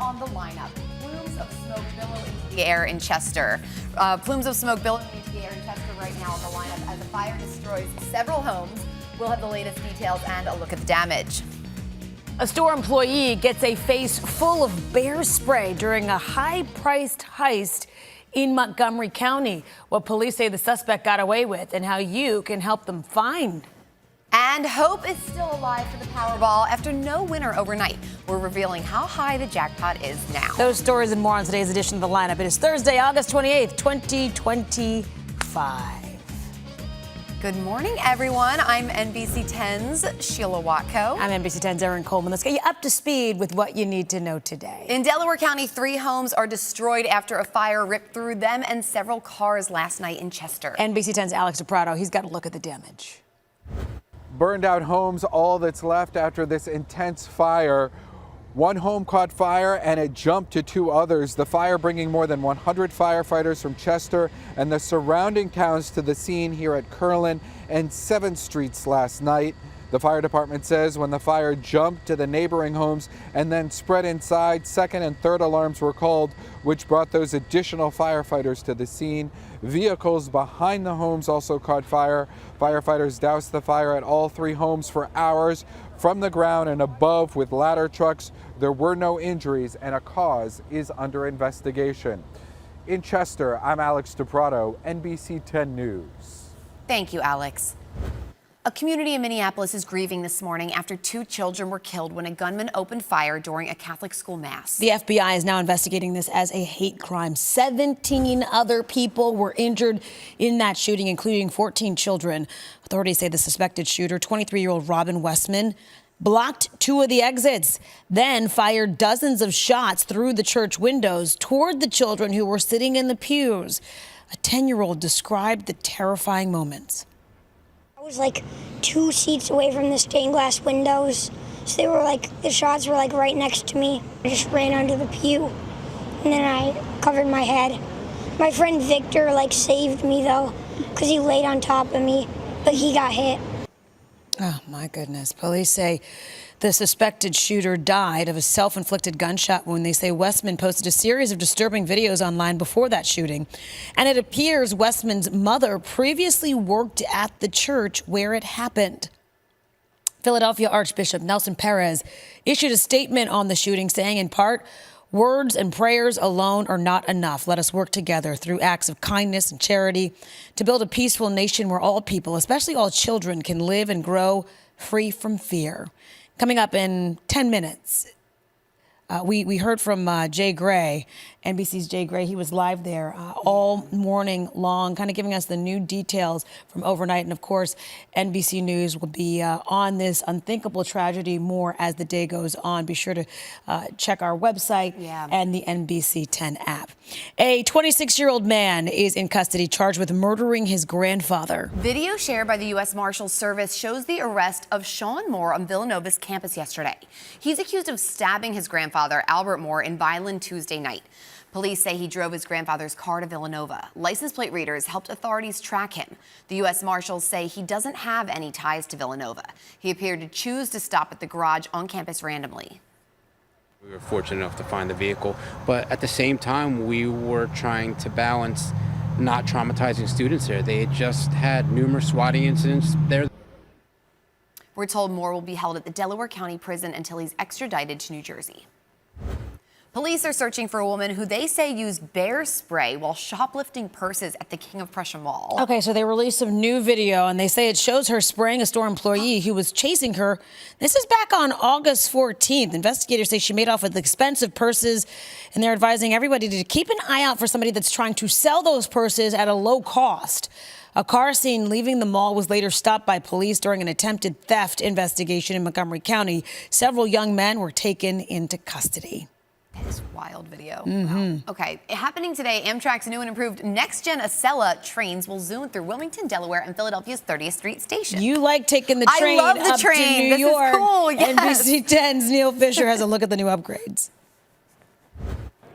on the lineup. Plumes of smoke billow into the air in Chester. Plumes of smoke billowing into the air in Chester right now on the lineup as the fire destroys several homes. We'll have the latest details and a look at the damage. A store employee gets a face full of bear spray during a high-priced heist in Montgomery County. What police say the suspect got away with and how you can help them find. And hope is still alive for the Powerball after no winner overnight. We're revealing how high the jackpot is now. Those stories and more on today's edition of The Lineup. It is Thursday, August 28th, 2025. Good morning, everyone. I'm NBC 10's Sheila Watko. I'm NBC 10's Erin Coleman. Let's get you up to speed with what you need to know today. In Delaware County, 3 homes are destroyed after a fire ripped through them and several cars last night in Chester. NBC 10's DiPrato, he's got a look at the damage. Burned out homes, all that's left after this intense fire. One home caught fire and it jumped to 2 others. The fire bringing more than 100 firefighters from Chester and the surrounding towns to the scene here at Coleman and 7th Streets last night. The fire department says when the fire jumped to the neighboring homes and then spread inside, 2nd and 3rd alarms were called, which brought those additional firefighters to the scene. Vehicles behind the homes also caught fire. Firefighters doused the fire at all 3 homes for hours from the ground and above with ladder trucks. There were no injuries and a cause is under investigation. In Chester, I'm DiPrato, NBC 10 News. Thank you, Alex. A community in Minneapolis is grieving this morning after 2 children were killed when a gunman opened fire during a Catholic school mass. The FBI is now investigating this as a hate crime. 17 other people were injured in that shooting, including 14 children. Authorities say the suspected shooter, 23-year-old Robin Westman, blocked 2 of the exits, then fired dozens of shots through the church windows toward the children who were sitting in the pews. A 10-year-old described the terrifying moments. I was like 2 seats away from the stained glass windows, so they were like, the shots were like right next to me. I just ran under the pew, and then I covered my head. My friend Victor like saved me though, because he laid on top of me, but he got hit. Oh my goodness. Police say the suspected shooter died of a self-inflicted gunshot wound. They say Westman posted a series of disturbing videos online before that shooting. And it appears Westman's mother previously worked at the church where it happened. Philadelphia Archbishop Nelson Perez issued a statement on the shooting saying, in part, words and prayers alone are not enough. Let us work together through acts of kindness and charity to build a peaceful nation where all people, especially all children, can live and grow free from fear. Coming up in 10 minutes, we heard from Jay Gray, NBC's Jay Gray. He was live there all morning long, kind of giving us the new details from overnight. And of course, NBC News will be on this unthinkable tragedy more as the day goes on. Be sure to check our website and the NBC 10 app. A 26-year-old man is in custody charged with murdering his grandfather. Video shared by the U.S. Marshals Service shows the arrest of Sean Moore on Villanova's campus yesterday. He's accused of stabbing his grandfather, Albert Moore, in Vineland Tuesday night. Police say he drove his grandfather's car to Villanova. License plate readers helped authorities track him. The U.S. Marshals say he doesn't have any ties to Villanova. He appeared to choose to stop at the garage on campus randomly. We were fortunate enough to find the vehicle, but at the same time, we were trying to balance not traumatizing students there. They had just had numerous swatting incidents there. We're told Moore will be held at the Delaware County prison until he's extradited to New Jersey. Police are searching for a woman who they say used bear spray while shoplifting purses at the King of Prussia Mall. Okay, so they released some new video, and they say it shows her spraying a store employee who was chasing her. This is back on August 14th. Investigators say she made off with expensive purses, and they're advising everybody to keep an eye out for somebody that's trying to sell those purses at a low cost. A car seen leaving the mall was later stopped by police during an attempted theft investigation in Montgomery County. Several young men were taken into custody. This wild video. Wow. Okay, happening today, Amtrak's new and improved Nextgen Acela trains will zoom through Wilmington, Delaware, and Philadelphia's 30th Street station. You like taking the train I love the up train. to New This York. is cool. Yes. NBC 10's Neil Fischer has a look at the new upgrades.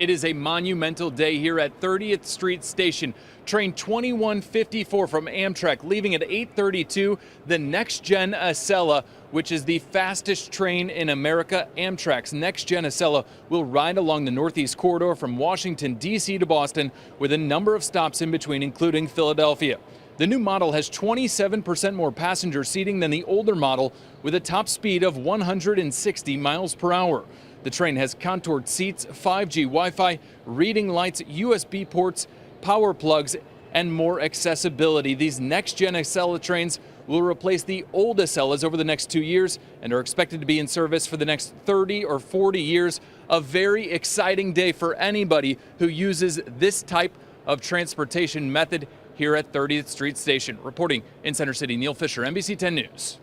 It is a monumental day here at 30th Street Station. Train 2154 from Amtrak leaving at 8:32. The Nextgen Acela, which is the fastest train in America. Amtrak's Nextgen Acela will ride along the Northeast Corridor from Washington, D.C. to Boston with a number of stops in between, including Philadelphia. The new model has 27% more passenger seating than the older model with a top speed of 160 miles per hour. The train has contoured seats, 5G Wi-Fi, reading lights, USB ports, power plugs, and more accessibility. These Nextgen Acela trains will replace the old Acelas over the next 2 years and are expected to be in service for the next 30 or 40 years. A very exciting day for anybody who uses this type of transportation method here at 30th Street Station. Reporting in Center City, Neil Fischer, NBC 10 News.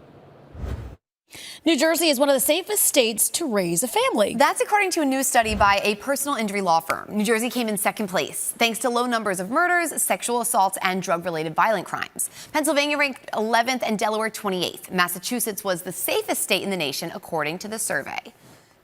New Jersey is one of the safest states to raise a family. That's according to a new study by a personal injury law firm. New Jersey came in second place, thanks to low numbers of murders, sexual assaults, and drug-related violent crimes. Pennsylvania ranked 11th and Delaware 28th. Massachusetts was the safest state in the nation, according to the survey.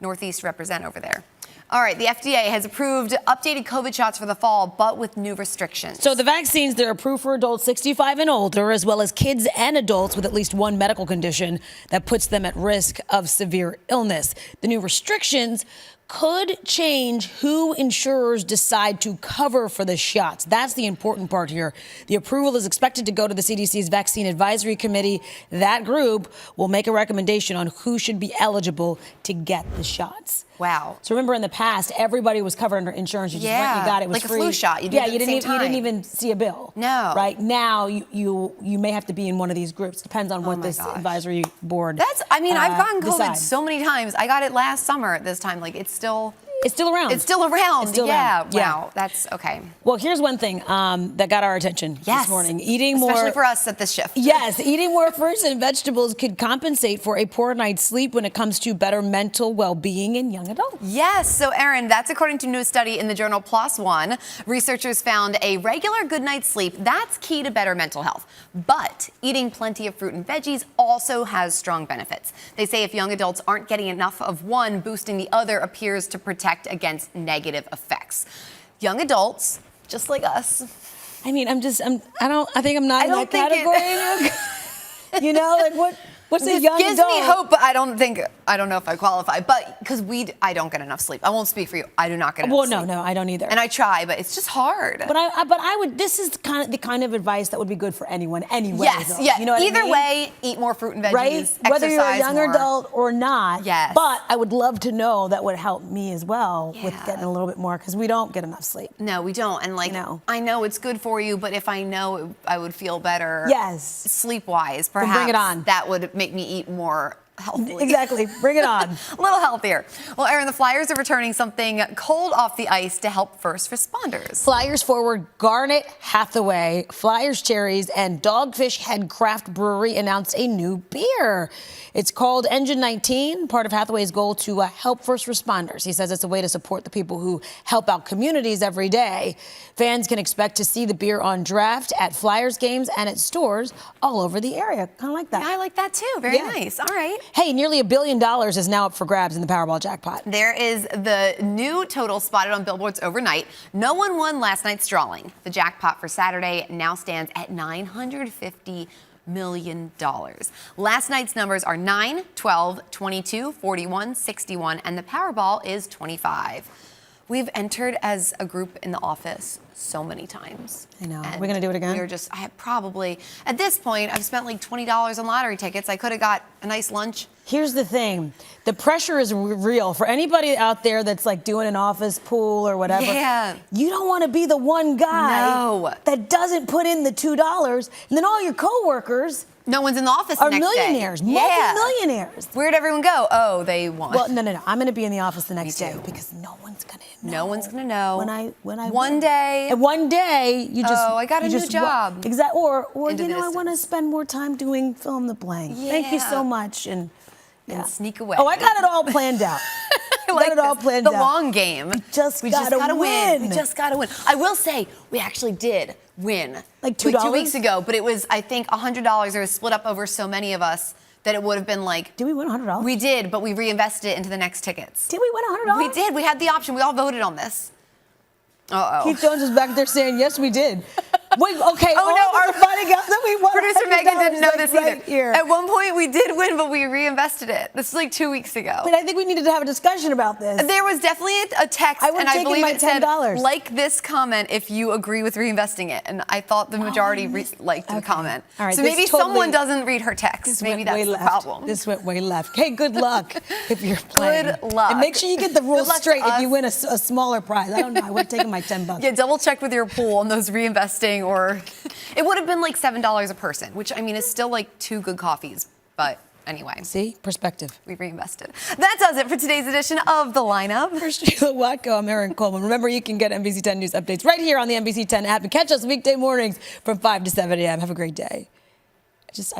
Northeast represent over there. All right, the FDA has approved updated COVID shots for the fall, but with new restrictions. So the vaccines, they're approved for adults 65 and older, as well as kids and adults with at least one medical condition that puts them at risk of severe illness. The new restrictions could change who insurers decide to cover for the shots. That's the important part here. The approval is expected to go to the CDC's Vaccine Advisory Committee. That group will make a recommendation on who should be eligible to get the shots. Wow. So remember, in the past, everybody was covered under insurance. You just went, you got it, was like free. A flu shot. You You didn't even see a bill. No. Right now, you may have to be in one of these groups. Depends on what this advisory board. I've gotten COVID decides. so many times. I got it last summer at this time. Like it's still around. It's still around. It's still yeah. around. Wow. Yeah. That's okay. Well, here's one thing that got our attention this morning. Eating more, especially for us at this shift. Yes, eating more fruits and vegetables could compensate for a poor night's sleep when it comes to better mental well-being in young adults. Yes. So, Erin, that's according to a new study in the journal PLOS ONE. Researchers found a regular good night's sleep, that's key to better mental health. But eating plenty of fruit and veggies also has strong benefits. They say if young adults aren't getting enough of one, boosting the other appears to protect against negative effects. Young adults, just like us. I mean, I think I'm not in that category. You know, like what's a young adult? Gives me hope, but I don't know if I qualify. But because I don't get enough sleep. I won't speak for you. I do not get enough sleep. No, I don't either. And I try, but it's just hard. But I would. This is the kind of advice that would be good for anyone anyway. Yes, though. yeah. You know what Either I mean? way, eat more fruit and veggies. Right? Whether you're a young more. adult or not. Yes. But I would love to know that would help me as well with getting a little bit more, because we don't get enough sleep. No, we don't. And I know it's good for you, but if I know I would feel better. Yes. Sleep-wise, perhaps. Then bring it on. That would make me eat more healthily. Exactly. Bring it on. A little healthier. Well, Erin, the Flyers are returning something cold off the ice to help first responders. Flyers forward Garnet Hathaway, Flyers Cherries, and Dogfish Head Craft Brewery announced a new beer. It's called Engine 19, part of Hathaway's goal to help first responders. He says it's a way to support the people who help out communities every day. Fans can expect to see the beer on draft at Flyers games and at stores all over the area. Kind of like that. Yeah, I like that too. Very nice. All right. Hey, nearly $1 billion is now up for grabs in the Powerball jackpot. There is the new total spotted on billboards overnight. No one won last night's drawing. The jackpot for Saturday now stands at $950 million. Last night's numbers are 9, 12, 22, 41, 61, and the Powerball is 25. We've entered as a group in the office so many times. I know. Are we going to do it again? At this point, I've spent like $20 on lottery tickets. I could have got a nice lunch. Here's the thing. The pressure is real. For anybody out there that's like doing an office pool or whatever, you don't want to be the one guy that doesn't put in the $2, and then all your coworkers no one's in the office are the next millionaires, day. multi-millionaires. Where'd everyone go? Oh, they won. Well, no. I'm going to be in the office the next day because no one's going to know. No one's going to know. When I one day. And one day you just I got a new job. Exactly. Or I want to spend more time doing fill in the blank. Yeah. Thank you so much and sneak away. Oh, I got it all planned out. The long game. We just gotta win. We just gotta win. I will say, we actually did win. Like $2? 2 weeks ago, but it was, I think, $100. It was split up over so many of us that it would have been like... Did we win $100? We did, but we reinvested it into the next tickets. Did we win $100? We did. We had the option. We all voted on this. Keith Jones is back there saying, yes, we did. Wait, okay. Our finding out that we won producer Megan didn't know this either. right here. At one point, we did win, but we reinvested it. This is like 2 weeks ago. But I think we needed to have a discussion about this. There was definitely a text, I would've and I taken believe my it said, $10. like this comment if you agree with reinvesting it. And I thought the majority liked the comment. All right, so this maybe totally- someone doesn't read her text. This Maybe went that's way the left. problem. This went way left. Hey, good luck if you're playing. Good luck. And make sure you get the rules luck to straight if us. you win a smaller prize. I don't know. I would have taken my $10. Yeah, double check with your pool on those reinvesting, or it would have been like $7 a person, which I mean is still like 2 good coffees. But anyway, See? Perspective. we reinvested. That does it for today's edition of The Lineup. For Sheila, Watko, I'm Erin Coleman. Remember, you can get NBC 10 News updates right here on the NBC 10 app and catch us weekday mornings from 5 to 7 a.m. Have a great day. I just